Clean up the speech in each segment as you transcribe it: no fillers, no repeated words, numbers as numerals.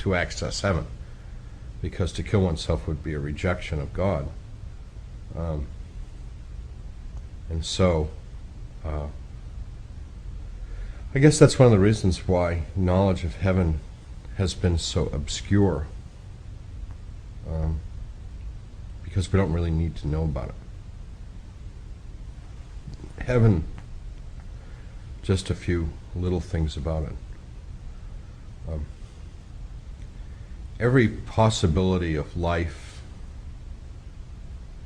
to access heaven, because to kill oneself would be a rejection of God. And so, I guess that's one of the reasons why knowledge of heaven has been so obscure, because we don't really need to know about it. Heaven, just a few little things about it. Every possibility of life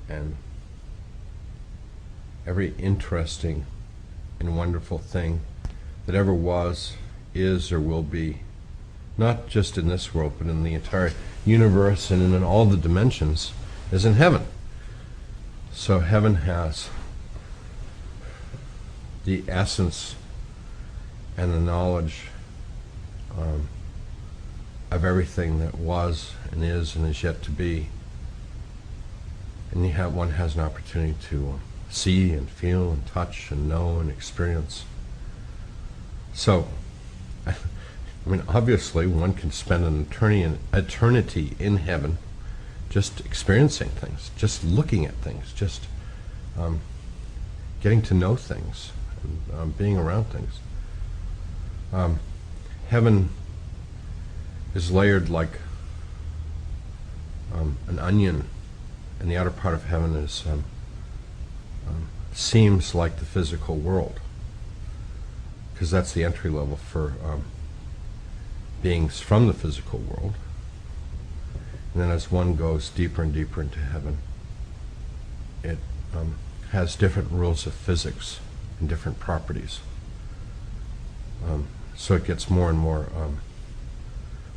and every interesting and wonderful thing that ever was, is, or will be, not just in this world, but in the entire universe and in all the dimensions, is in heaven. So heaven has the essence and the knowledge of everything that was and is yet to be. And one has an opportunity to see and feel and touch and know and experience. So, I mean, obviously one can spend an eternity in heaven just experiencing things, just looking at things, just getting to know things, and being around things. Heaven is layered like an onion, and the outer part of heaven is seems like the physical world, because that's the entry level for beings from the physical world. And then as one goes deeper and deeper into heaven, it has different rules of physics and different properties. So it gets more and more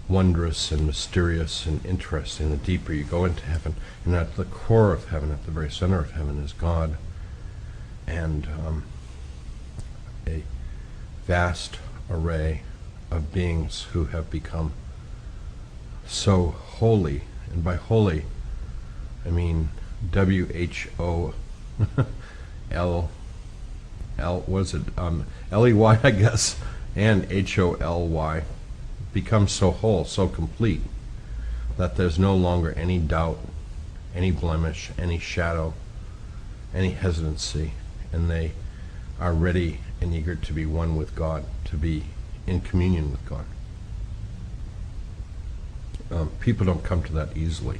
wondrous and mysterious and interesting the deeper you go into heaven. And at the core of heaven, at the very center of heaven, is God, and a vast array of beings who have become so holy. And by holy, I mean L-E-Y, I guess, and H-O-L-Y, become so whole, so complete, that there's no longer any doubt, any blemish, any shadow, any hesitancy, and they are ready and eager to be one with God, to be in communion with God. People don't come to that easily,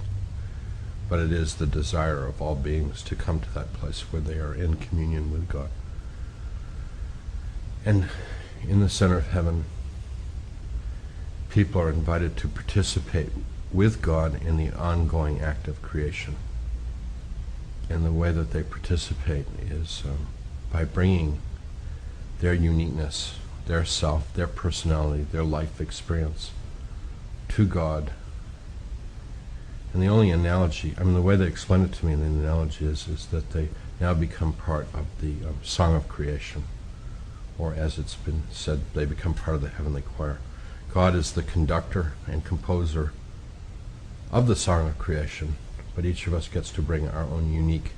but it is the desire of all beings to come to that place where they are in communion with God. And in the center of heaven, people are invited to participate with God in the ongoing act of creation. And the way that they participate is by bringing their uniqueness, their self, their personality, their life experience to God. And the only analogy, I mean, the way they explain it to me in the analogy is that they now become part of the song of creation. Or as it's been said, they become part of the heavenly choir. God is the conductor and composer of the song of creation, but each of us gets to bring our own unique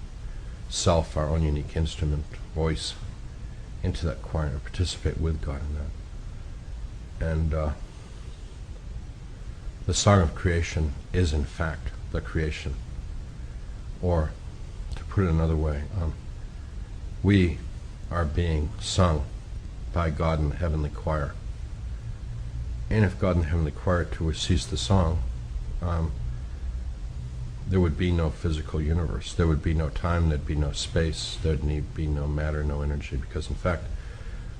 self, our own unique instrument, voice, into that choir and participate with God in that. And the song of creation is in fact the creation. Or, to put it another way, we are being sung by God in the heavenly choir. And if God in the heavenly choir to cease the song, there would be no physical universe. There would be no time, there'd be no space, there'd be no matter, no energy, because in fact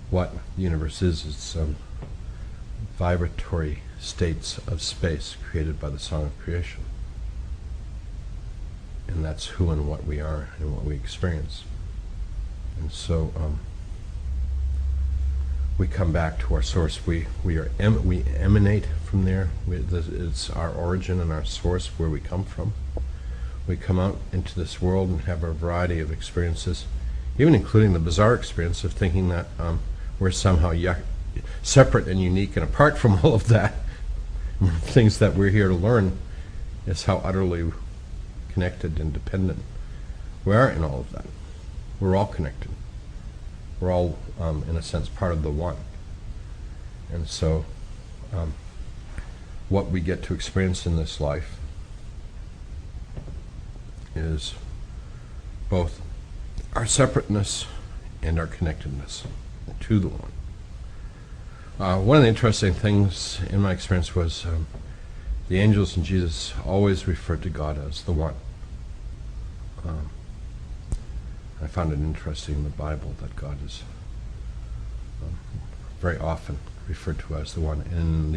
what the universe is vibratory states of space created by the song of creation. And that's who and what we are and what we experience. And so we come back to our source. We emanate from there. It's our origin and our source, where we come from. We come out into this world and have a variety of experiences, even including the bizarre experience of thinking that we're somehow separate and unique and apart from all of that. Things that we're here to learn is how utterly connected and dependent we are in all of that. We're all connected. We're all, in a sense, part of the one. And so what we get to experience in this life is both our separateness and our connectedness to the one. One of the interesting things in my experience was the angels and Jesus always referred to God as the one. I found it interesting in the Bible that God is very often referred to as the one. In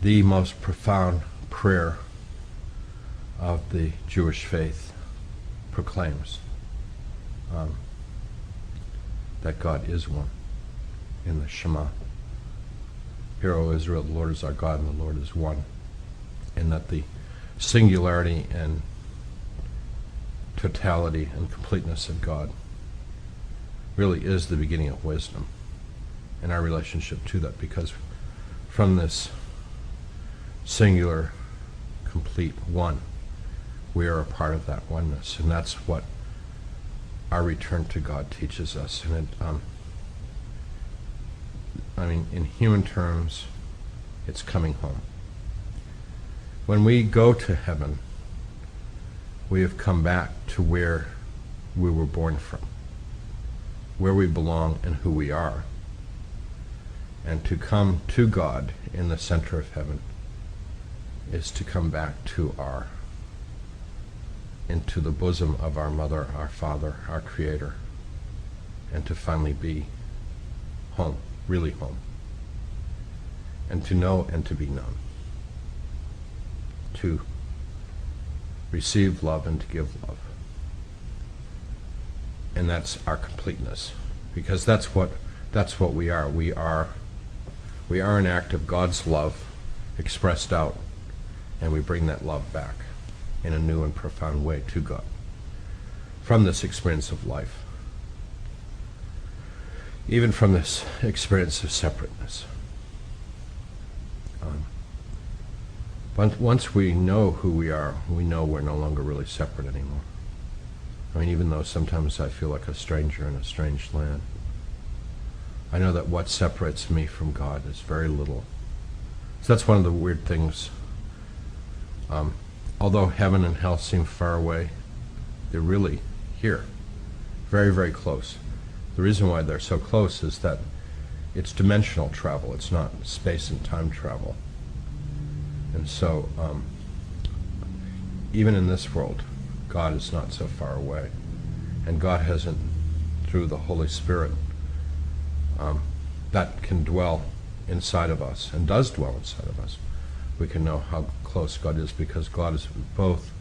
the most profound prayer of the Jewish faith proclaims that God is one. In the Shema, "Hear, O Israel, the Lord is our God, and the Lord is one," and that the singularity and totality and completeness of God really is the beginning of wisdom and our relationship to that, because from this singular, complete one, we are a part of that oneness, and that's what our return to God teaches us. And in human terms, it's coming home. When we go to heaven, we have come back to where we were born from, where we belong and who we are. And to come to God in the center of heaven is to come back into the bosom of our mother, our father, our creator, and to finally be home, really home, and to know and to be known, to receive love and to give love. And that's our completeness, because that's what we are. We are an act of God's love expressed out, and we bring that love back in a new and profound way to God from this experience of life, even from this experience of separateness. But once we know who we are, we know we're no longer really separate anymore. Even though sometimes I feel like a stranger in a strange land, I know that what separates me from God is very little. So that's one of the weird things. Although heaven and hell seem far away, they're really here, very, very close. The reason why they're so close is that it's dimensional travel. It's not space and time travel. And so, even in this world, God is not so far away. And God hasn't, through the Holy Spirit, that can dwell inside of us, and does dwell inside of us. We can know how close God is, because God is both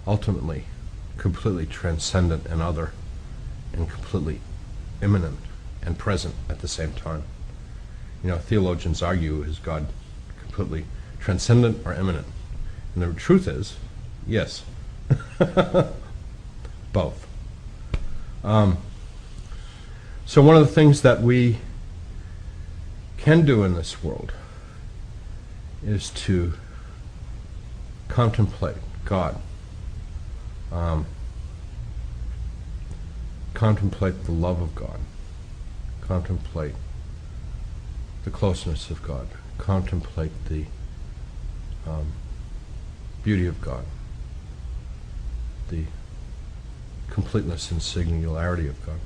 ultimately completely transcendent and other, and completely immanent and present at the same time. Theologians argue, is God completely transcendent or immanent? And the truth is, yes. Both. So one of the things that we can do in this world is to contemplate God, contemplate the love of God, contemplate the closeness of God, contemplate the beauty of God, the completeness and singularity of God.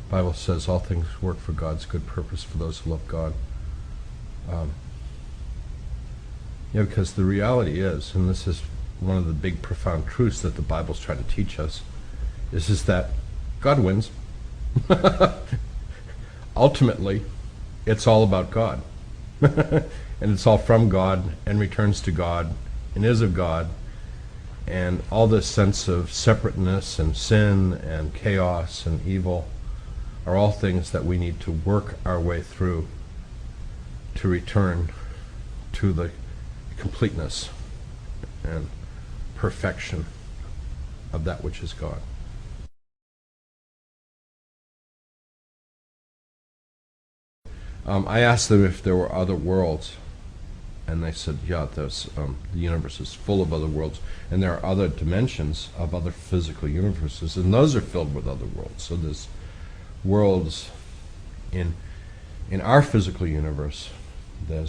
Bible says all things work for God's good purpose for those who love God. Because the reality is, and this is one of the big profound truths that the Bible's trying to teach us, is that God wins. Ultimately, it's all about God. And it's all from God and returns to God and is of God. And all this sense of separateness and sin and chaos and evil are all things that we need to work our way through to return to the completeness and perfection of that which is God. I asked them if there were other worlds, and they said, yeah, the universe is full of other worlds, and there are other dimensions of other physical universes, and those are filled with other worlds. So there's worlds in in our physical universe, there's